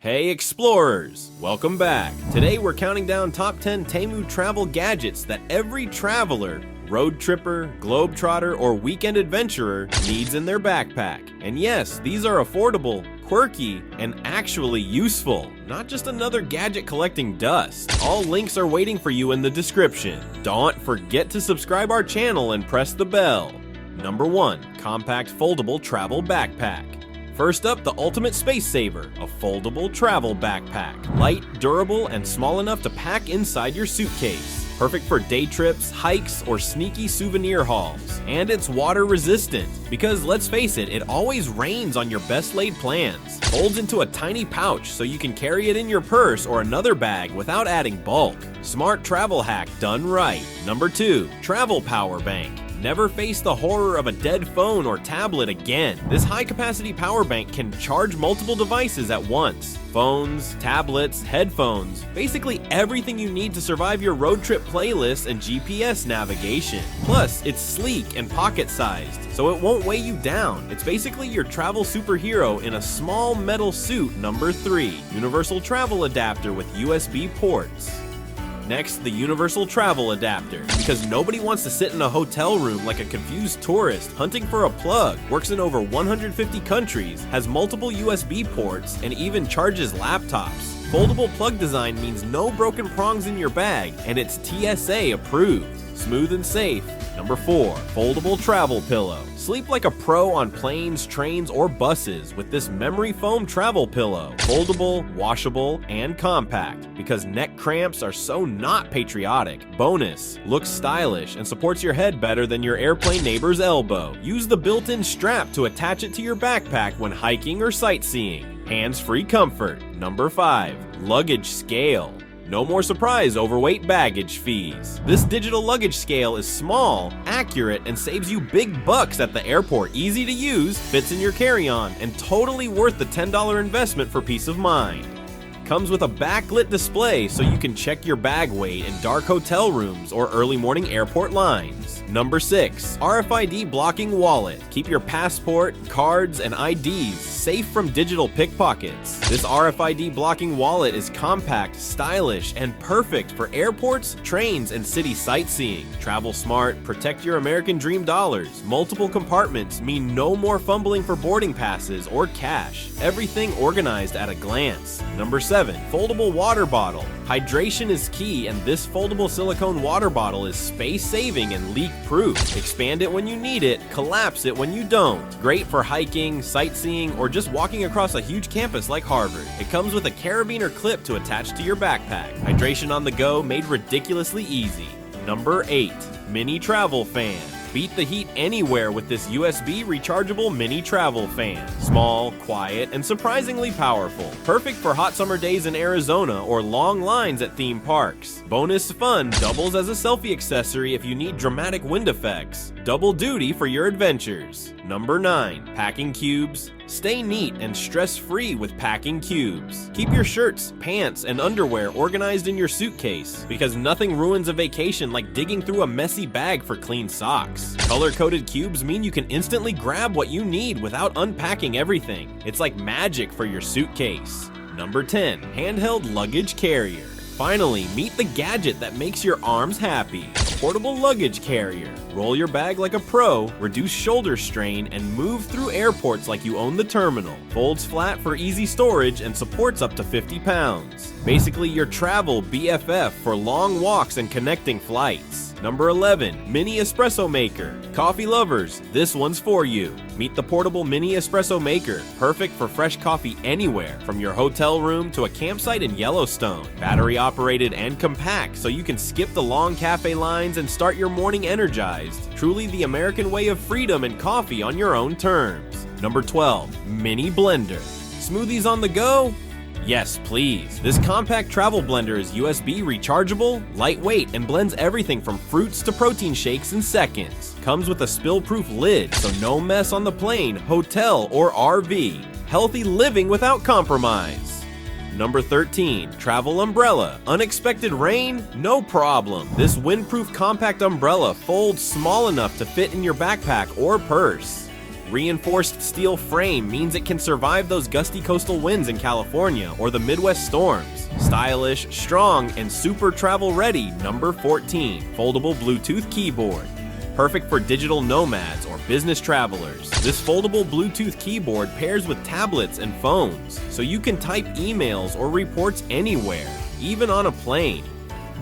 Hey explorers, welcome back. Today we're counting down top 10 Temu Travel Gadgets that every traveler, road tripper, globetrotter, or weekend adventurer needs in their backpack. And yes, these are affordable, quirky, and actually useful, not just another gadget collecting dust. All links are waiting for you in the description. Don't forget to subscribe our channel and press the bell. Number 1. Compact Foldable Travel Backpack. First up, the ultimate space saver, a foldable travel backpack. Light, durable, and small enough to pack inside your suitcase. Perfect for day trips, hikes, or sneaky souvenir hauls. And it's water resistant, because let's face it, it always rains on your best laid plans. Folds into a tiny pouch so you can carry it in your purse or another bag without adding bulk. Smart travel hack done right. Number 2. Travel Power Bank. Never face the horror of a dead phone or tablet again. This high-capacity power bank can charge multiple devices at once. Phones, tablets, headphones, basically everything you need to survive your road trip playlists and GPS navigation. Plus, it's sleek and pocket-sized, so it won't weigh you down. It's basically your travel superhero in a small metal suit. Number 3. Universal Travel Adapter with USB ports. Next, the Universal Travel Adapter, because nobody wants to sit in a hotel room like a confused tourist hunting for a plug. Works in over 150 countries, has multiple USB ports, and even charges laptops. Foldable plug design means no broken prongs in your bag, and it's TSA approved. Smooth and safe. Number 4. Foldable Travel Pillow. Sleep like a pro on planes, trains, or buses with this memory foam travel pillow. Foldable, washable, and compact, because neck cramps are so not patriotic. Bonus, looks stylish and supports your head better than your airplane neighbor's elbow. Use the built-in strap to attach it to your backpack when hiking or sightseeing. Hands-free comfort. Number 5. Luggage Scale. No more surprise overweight baggage fees. This digital luggage scale is small, accurate, and saves you big bucks at the airport. Easy to use, fits in your carry-on, and totally worth the $10 investment for peace of mind. Comes with a backlit display so you can check your bag weight in dark hotel rooms or early morning airport lines. Number 6. RFID Blocking Wallet. Keep your passport, cards, and IDs safe from digital pickpockets. This RFID blocking wallet is compact, stylish, and perfect for airports, trains, and city sightseeing. Travel smart, protect your American dream dollars. Multiple compartments mean no more fumbling for boarding passes or cash. Everything organized at a glance. Number 7. Foldable Water Bottle. Hydration is key, and this foldable silicone water bottle is space-saving and leak-proof. Expand it when you need it, collapse it when you don't. Great for hiking, sightseeing, or just walking across a huge campus like Harvard. It comes with a carabiner clip to attach to your backpack. Hydration on the go made ridiculously easy. Number 8. Mini Travel Fan. Beat the heat anywhere with this USB rechargeable mini travel fan. Small, quiet, and surprisingly powerful. Perfect for hot summer days in Arizona or long lines at theme parks. Bonus fun, doubles as a selfie accessory if you need dramatic wind effects. Double duty for your adventures. Number 9. Packing Cubes. Stay neat and stress-free with packing cubes. Keep your shirts, pants, and underwear organized in your suitcase, because nothing ruins a vacation like digging through a messy bag for clean socks. Color-coded cubes mean you can instantly grab what you need without unpacking everything. It's like magic for your suitcase. Number 10. Handheld Luggage Carrier. Finally, meet the gadget that makes your arms happy. A portable luggage carrier. Roll your bag like a pro, reduce shoulder strain, and move through airports like you own the terminal. Folds flat for easy storage and supports up to 50 pounds. Basically your travel BFF for long walks and connecting flights. Number 11. Mini Espresso Maker. Coffee lovers, this one's for you. Meet the portable Mini Espresso Maker. Perfect for fresh coffee anywhere, from your hotel room to a campsite in Yellowstone. Battery operated and compact, so you can skip the long cafe lines and start your morning energized. Truly the American way of freedom and coffee on your own terms. Number 12. Mini Blender. Smoothies on the go? Yes, please. This compact travel blender is USB rechargeable, lightweight, and blends everything from fruits to protein shakes in seconds. Comes with a spill-proof lid, so no mess on the plane, hotel, or RV. Healthy living without compromise. Number 13. Travel Umbrella. Unexpected rain? No problem. This windproof compact umbrella folds small enough to fit in your backpack or purse. Reinforced steel frame means it can survive those gusty coastal winds in California or the Midwest storms. Stylish, strong, and super travel ready. Number 14, foldable Bluetooth keyboard. Perfect for digital nomads or business travelers. This foldable Bluetooth keyboard pairs with tablets and phones, so you can type emails or reports anywhere, even on a plane.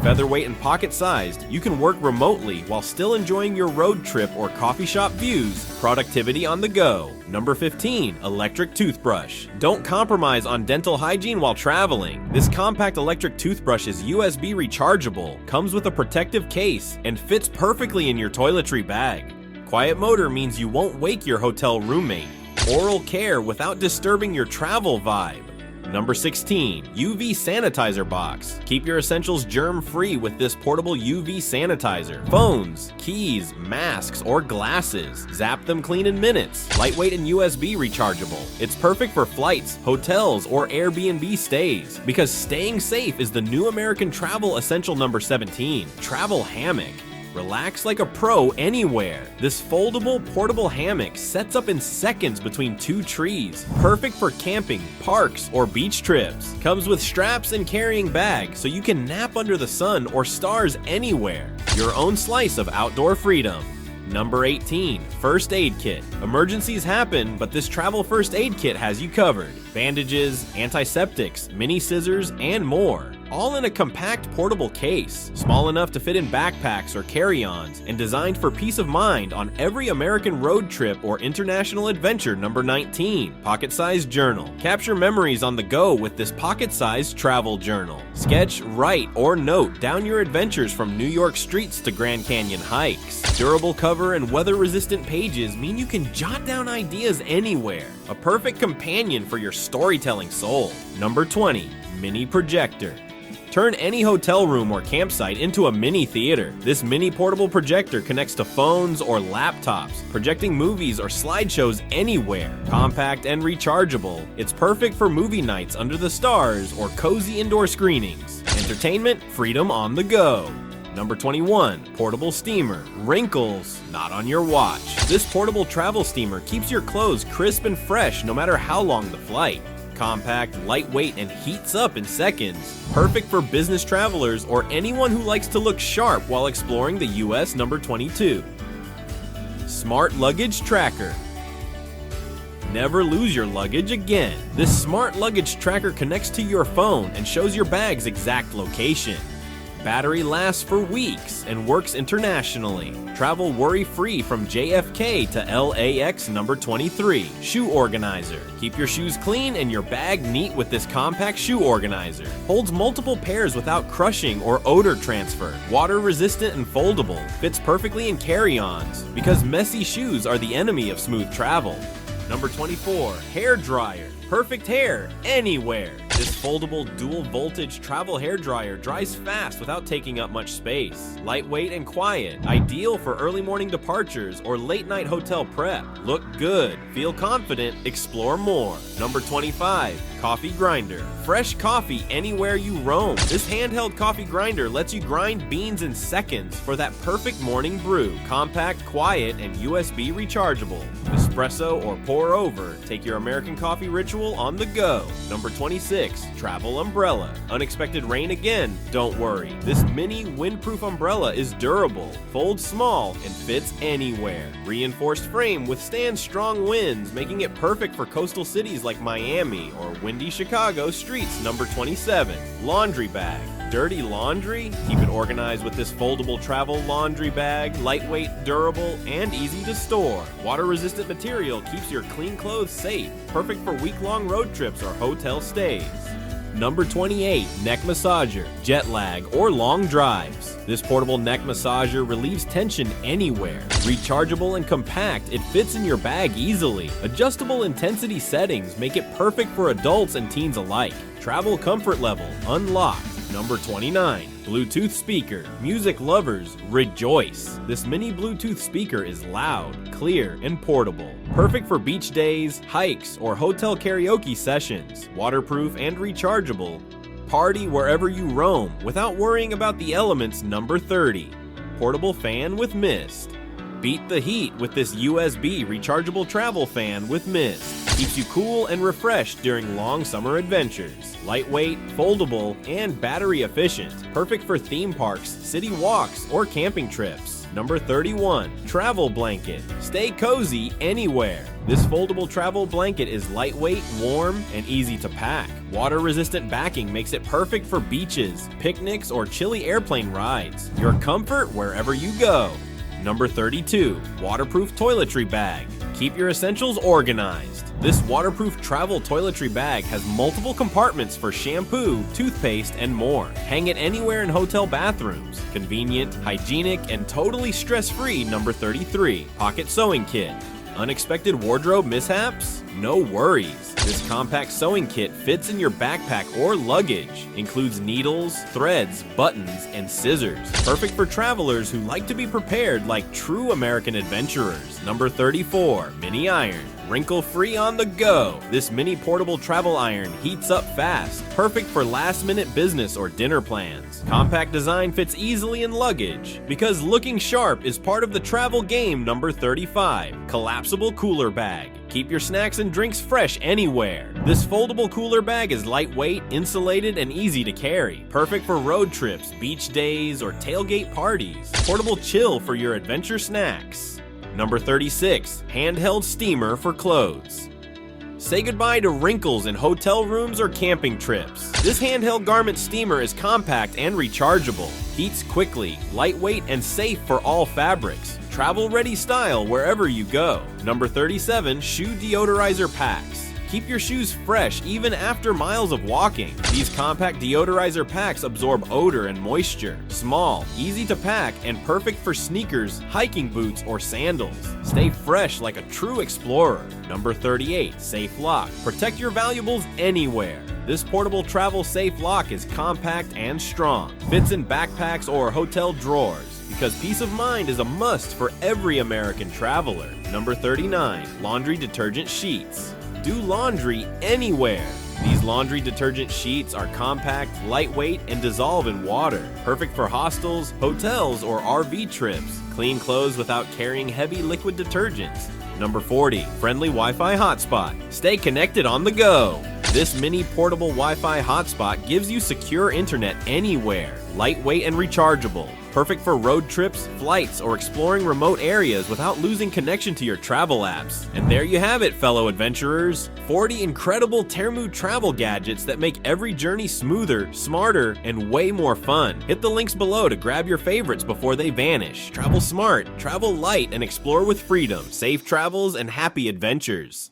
Featherweight and pocket-sized, you can work remotely while still enjoying your road trip or coffee shop views. Productivity on the go. Number 15, electric toothbrush. Don't compromise on dental hygiene while traveling. This compact electric toothbrush is USB rechargeable, comes with a protective case, and fits perfectly in your toiletry bag. Quiet motor means you won't wake your hotel roommate. Oral care without disturbing your travel vibe. Number 16, UV sanitizer box. Keep your essentials germ-free with this portable UV sanitizer. Phones, keys, masks, or glasses. Zap them clean in minutes. Lightweight and USB rechargeable. It's perfect for flights, hotels, or Airbnb stays, because staying safe is the new American travel essential. Number 17, travel hammock. Relax like a pro anywhere. This foldable portable hammock sets up in seconds between two trees. Perfect for camping, parks, or beach trips. Comes with straps and carrying bag, so you can nap under the sun or stars anywhere. Your own slice of outdoor freedom. Number 18, first aid kit. Emergencies happen, but this travel first aid kit has you covered. Bandages, antiseptics, mini scissors, and more. All in a compact portable case, small enough to fit in backpacks or carry-ons, and designed for peace of mind on every American road trip or international adventure. Number 19, pocket-sized journal. Capture memories on the go with this pocket-sized travel journal. Sketch, write, or note down your adventures from New York streets to Grand Canyon hikes. Durable cover and weather-resistant pages mean you can jot down ideas anywhere. A perfect companion for your storytelling soul. Number 20, mini projector. Turn any hotel room or campsite into a mini theater. This mini portable projector connects to phones or laptops, projecting movies or slideshows anywhere. Compact and rechargeable, it's perfect for movie nights under the stars or cozy indoor screenings. Entertainment, freedom on the go. Number 21, portable steamer. Wrinkles, not on your watch. This portable travel steamer keeps your clothes crisp and fresh no matter how long the flight. Compact, lightweight, and heats up in seconds. Perfect for business travelers or anyone who likes to look sharp while exploring the US. Number 22, smart luggage tracker. Never lose your luggage again. This smart luggage tracker connects to your phone and shows your bag's exact location. Battery lasts for weeks and works internationally. Travel worry-free from JFK to LAX. Number 23, shoe organizer. Keep your shoes clean and your bag neat with this compact shoe organizer. Holds multiple pairs without crushing or odor transfer. Water-resistant and foldable. Fits perfectly in carry-ons because messy shoes are the enemy of smooth travel. Number 24, hair dryer. Perfect hair anywhere. This foldable dual voltage travel hair dryer dries fast without taking up much space. Lightweight and quiet, ideal for early morning departures or late night hotel prep. Look good, feel confident, explore more. Number 25, coffee grinder. Fresh coffee anywhere you roam. This handheld coffee grinder lets you grind beans in seconds for that perfect morning brew. Compact, quiet, and USB rechargeable. Espresso or pour over. Take your American coffee ritual on the go. Number 26, travel umbrella. Unexpected rain again? Don't worry. This mini windproof umbrella is durable, folds small, and fits anywhere. Reinforced frame withstands strong winds, making it perfect for coastal cities like Miami or windy Chicago streets. Number 27, laundry bag. Dirty laundry? Keep it organized with this foldable travel laundry bag. Lightweight, durable, and easy to store. Water-resistant material keeps your clean clothes safe. Perfect for week-long road trips or hotel stays. Number 28, neck massager, jet lag, or long drives. This portable neck massager relieves tension anywhere. Rechargeable and compact, it fits in your bag easily. Adjustable intensity settings make it perfect for adults and teens alike. Travel comfort level unlocked. Number 29, Bluetooth speaker. Music lovers, rejoice! This mini Bluetooth speaker is loud, clear, and portable. Perfect for beach days, hikes, or hotel karaoke sessions. Waterproof and rechargeable. Party wherever you roam without worrying about the elements. Number 30, portable fan with mist. Beat the heat with this USB rechargeable travel fan with mist. Keeps you cool and refreshed during long summer adventures. Lightweight, foldable, and battery efficient. Perfect for theme parks, city walks, or camping trips. Number 31, Travel Blanket. Stay cozy anywhere. This foldable travel blanket is lightweight, warm, and easy to pack. Water-resistant backing makes it perfect for beaches, picnics, or chilly airplane rides. Your comfort wherever you go. Number 32, Waterproof Toiletry Bag. Keep your essentials organized. This waterproof travel toiletry bag has multiple compartments for shampoo, toothpaste, and more. Hang it anywhere in hotel bathrooms. Convenient, hygienic, and totally stress-free. Number 33, Pocket Sewing Kit. Unexpected wardrobe mishaps? No worries. This compact sewing kit fits in your backpack or luggage. Includes needles, threads, buttons, and scissors. Perfect for travelers who like to be prepared like true American adventurers. Number 34, Mini Iron. Wrinkle-free on the go. This mini portable travel iron heats up fast. Perfect for last-minute business or dinner plans. Compact design fits easily in luggage. Because looking sharp is part of the travel game. Number 35, Collapsible Cooler Bag. Keep your snacks and drinks fresh anywhere. This foldable cooler bag is lightweight, insulated, and easy to carry. Perfect for road trips, beach days, or tailgate parties. Portable chill for your adventure snacks. Number 36, Handheld Steamer for clothes. Say goodbye to wrinkles in hotel rooms or camping trips. This handheld garment steamer is compact and rechargeable. Heats quickly, lightweight, and safe for all fabrics. Travel-ready style wherever you go. Number 37, Shoe Deodorizer Packs. Keep your shoes fresh even after miles of walking. These compact deodorizer packs absorb odor and moisture. Small, easy to pack, and perfect for sneakers, hiking boots, or sandals. Stay fresh like a true explorer. Number 38, Safe Lock. Protect your valuables anywhere. This portable travel safe lock is compact and strong. Fits in backpacks or hotel drawers. Because peace of mind is a must for every American traveler. Number 39, Laundry Detergent Sheets. Do laundry anywhere. These laundry detergent sheets are compact, lightweight, and dissolve in water. Perfect for hostels, hotels, or RV trips. Clean clothes without carrying heavy liquid detergents. Number 40, Friendly Wi-Fi Hotspot. Stay connected on the go. This mini portable Wi-Fi hotspot gives you secure internet anywhere. Lightweight and rechargeable. Perfect for road trips, flights, or exploring remote areas without losing connection to your travel apps. And there you have it, fellow adventurers. 40 incredible Temu travel gadgets that make every journey smoother, smarter, and way more fun. Hit the links below to grab your favorites before they vanish. Travel smart, travel light, and explore with freedom. Safe travels and happy adventures.